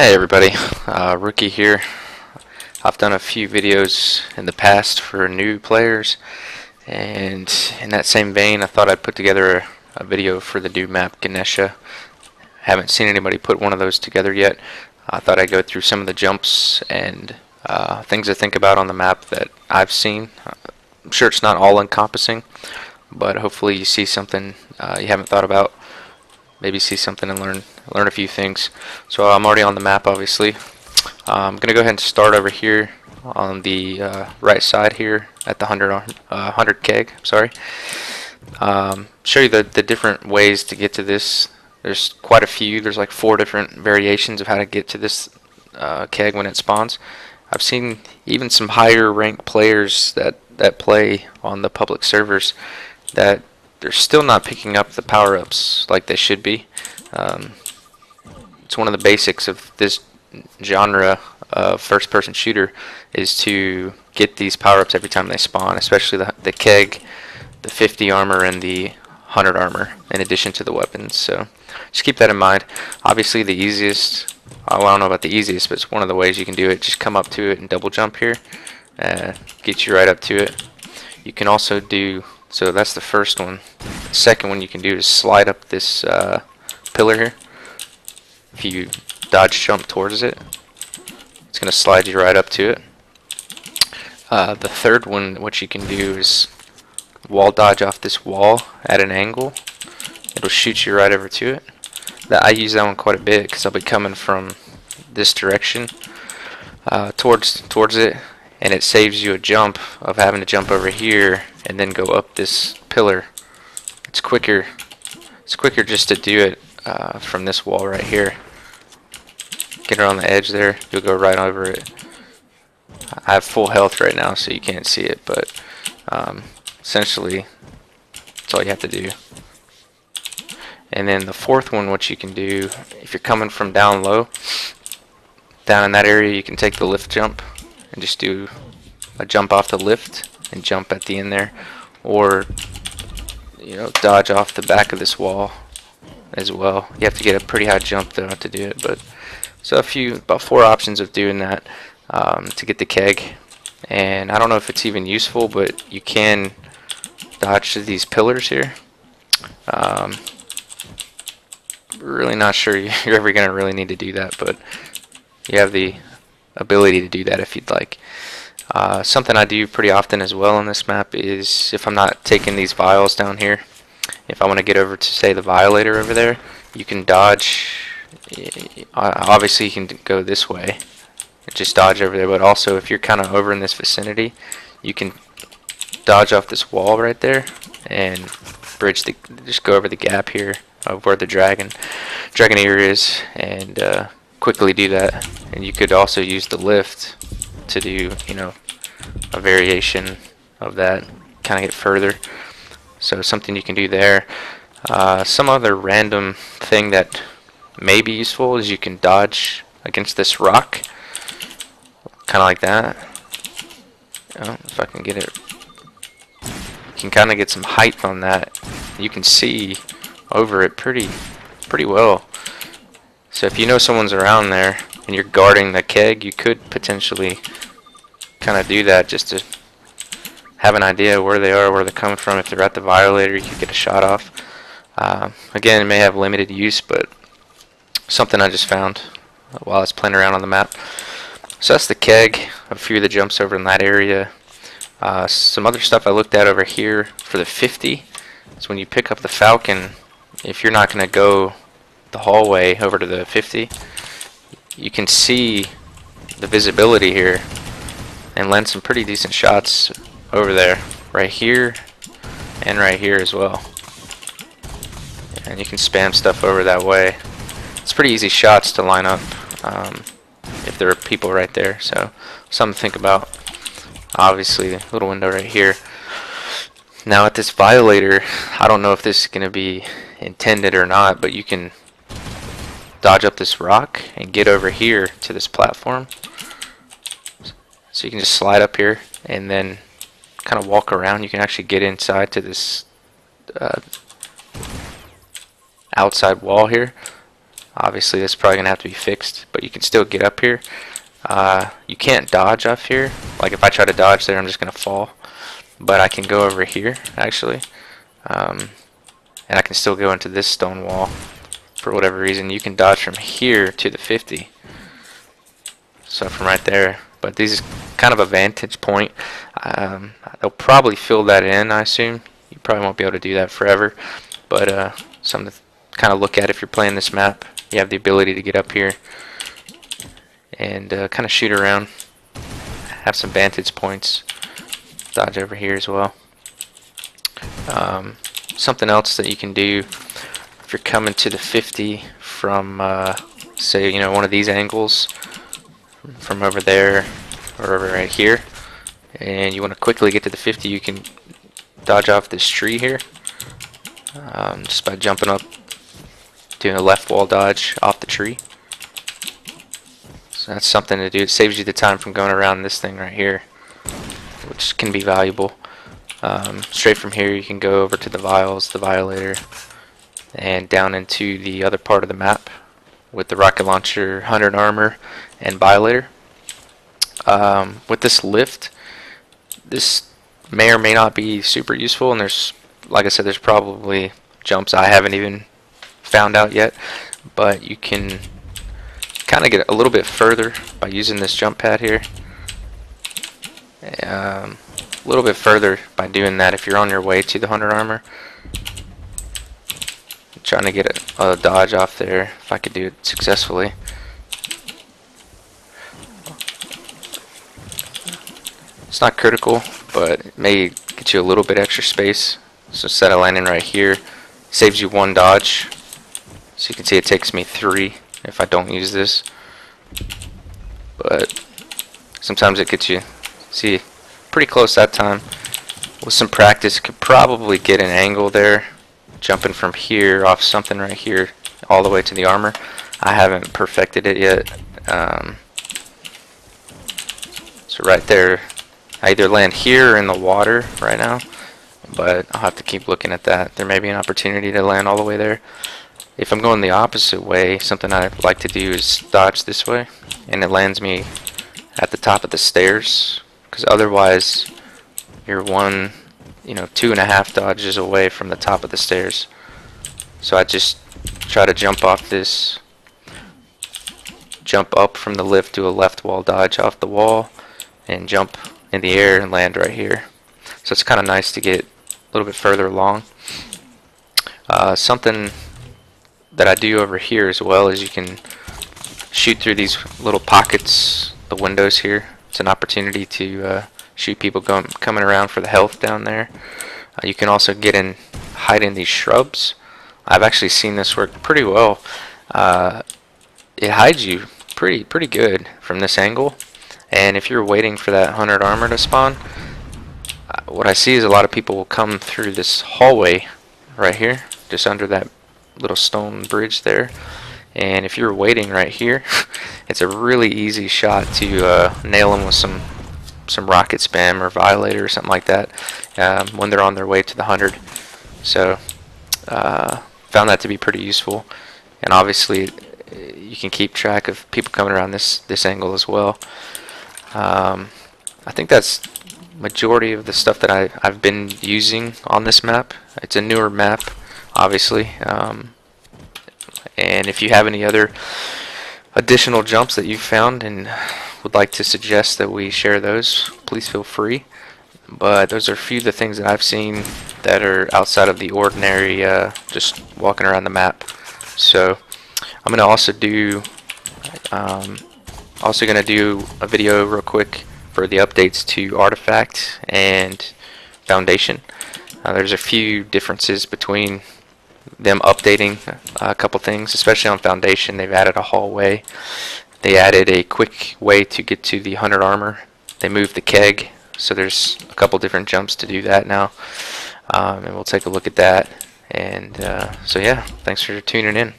Hey everybody, Rookie here. I've done a few videos in the past for new players, and in that same vein I thought I'd put together a video for the new map Ganesha. Haven't seen anybody put one of those together yet. I thought I'd go through some of the jumps and things to think about on the map that I've seen. I'm sure it's not all encompassing, but hopefully you see something you haven't thought about. Maybe see something and learn a few things. So I'm already on the map, obviously. I'm gonna go ahead and start over here on the right side here at the 100 keg. Sorry. Show you the different ways to get to this. There's quite a few. There's like 4 different variations of how to get to this keg when it spawns. I've seen even some higher ranked players that play on the public servers that they're still not picking up the power-ups like they should be. It's one of the basics of this genre of first-person shooter is to get these power-ups every time they spawn, especially the keg, the 50 armor, and the 100 armor, in addition to the weapons. So just keep that in mind. Obviously the easiest, well, I don't know about the easiest, but it's one of the ways you can do it. Just come up to it and double jump here. Get you right up to it. You can also do, so that's the first one. The second one you can do is slide up this pillar here. If you dodge jump towards it, it's going to slide you right up to it. The third one, what you can do is wall dodge off this wall at an angle. It'll shoot you right over to it. I use that one quite a bit because I'll be coming from this direction towards it, and it saves you a jump of having to jump over here and then go up this pillar. It's quicker just to do it from this wall right here. Get it on the edge there, you'll go right over it. I have full health right now, so you can't see it, but essentially that's all you have to do. And then the fourth one, what you can do, if you're coming from down low, down in that area, you can take the lift jump and just do a jump off the lift and jump at the end there, or dodge off the back of this wall as well. You have to get a pretty high jump though to do it, but so about 4 options of doing that to get the keg. And I don't know if it's even useful, but you can dodge to these pillars here. Really not sure you're ever gonna really need to do that, but you have the ability to do that if you'd like. Something I do pretty often as well on this map is if I'm not taking these vials down here, if I want to get over to, say, the violator over there, you can dodge. Obviously you can go this way, just dodge over there, but also if you're kind of over in this vicinity, you can dodge off this wall right there and just go over the gap here of where the dragoneer is, and quickly do that. And you could also use the lift to do a variation of that, kind of get further. So something you can do there. Some other random thing that may be useful is you can dodge against this rock, kind of like that. If I can get it, you can kind of get some height on that. You can see over it pretty well. So if you know someone's around there and you're guarding the keg, you could potentially kind of do that just to have an idea where they are, where they're coming from. If they're at the violator, you could get a shot off. Again, it may have limited use, but something I just found while I was playing around on the map. So that's the keg, a few of the jumps over in that area. Some other stuff I looked at over here for the 50 is when you pick up the Falcon, if you're not going to go the hallway over to the 50, you can see the visibility here and land some pretty decent shots over there, right here and right here as well. And you can spam stuff over that way. It's pretty easy shots to line up if there are people right there, so something to think about. Obviously, a little window right here. Now at this violator, I don't know if this is going to be intended or not, but you can dodge up this rock and get over here to this platform. So you can just slide up here and then kind of walk around. You can actually get inside to this outside wall here. Obviously this is probably gonna have to be fixed, but you can still get up here. You can't dodge off here. Like if I try to dodge there, I'm just gonna fall. But I can go over here actually, and I can still go into this stone wall for whatever reason. You can dodge from here to the 50. So from right there. But this is kind of a vantage point. They'll probably fill that in, I assume. You probably won't be able to do that forever, but something to kind of look at if you're playing this map. You have the ability to get up here and kind of shoot around, have some vantage points, dodge over here as well. Something else that you can do if you're coming to the 50 from say, you know, one of these angles, from over there or over right here, and you want to quickly get to the 50, you can dodge off this tree here just by jumping up, doing a left wall dodge off the tree. So that's something to do. It saves you the time from going around this thing right here, which can be valuable. Straight from here you can go over to the vials, the violator, and down into the other part of the map with the rocket launcher, 100 armor, and violator. With this lift, this may or may not be super useful, and there's, like I said, there's probably jumps I haven't even found out yet, but you can kind of get a little bit further by using this jump pad here. A little bit further by doing that if you're on your way to the 100 armor. I'm trying to get a dodge off there if I could do it successfully. It's not critical, but it may get you a little bit extra space. So instead of landing right here, saves you 1 dodge. So you can see it takes me 3 if I don't use this. But sometimes it gets you, see, pretty close that time. With some practice, you could probably get an angle there, jumping from here off something right here all the way to the armor. I haven't perfected it yet. So right there, I either land here or in the water right now, but I'll have to keep looking at that. There may be an opportunity to land all the way there. If I'm going the opposite way, something I like to do is dodge this way, and it lands me at the top of the stairs, because otherwise you're 2.5 dodges away from the top of the stairs. So I just try to jump off this, jump up from the lift, do a left wall dodge off the wall, and jump in the air and land right here. So it's kind of nice to get a little bit further along. Something that I do over here as well is you can shoot through these little pockets, the windows here. It's an opportunity to shoot people coming around for the health down there. You can also get in, hide in these shrubs. I've actually seen this work pretty well. It hides you pretty good from this angle. And if you're waiting for that 100 armor to spawn, what I see is a lot of people will come through this hallway right here, just under that little stone bridge there. And if you're waiting right here, it's a really easy shot to nail them with some rocket spam or violator or something like that when they're on their way to the 100. So found that to be pretty useful. And obviously you can keep track of people coming around this angle as well. I think that's majority of the stuff that I've been using on this map. It's a newer map, obviously, and if you have any other additional jumps that you've found and would like to suggest that we share those, please feel free. But those are a few of the things that I've seen that are outside of the ordinary, just walking around the map. So I'm going to also do a video real quick for the updates to Artifact and Foundation. There's a few differences between them updating a couple things, especially on Foundation. They've added a hallway. They added a quick way to get to the 100 armor. They moved the keg, so there's a couple different jumps to do that now. And we'll take a look at that. And so yeah, thanks for tuning in.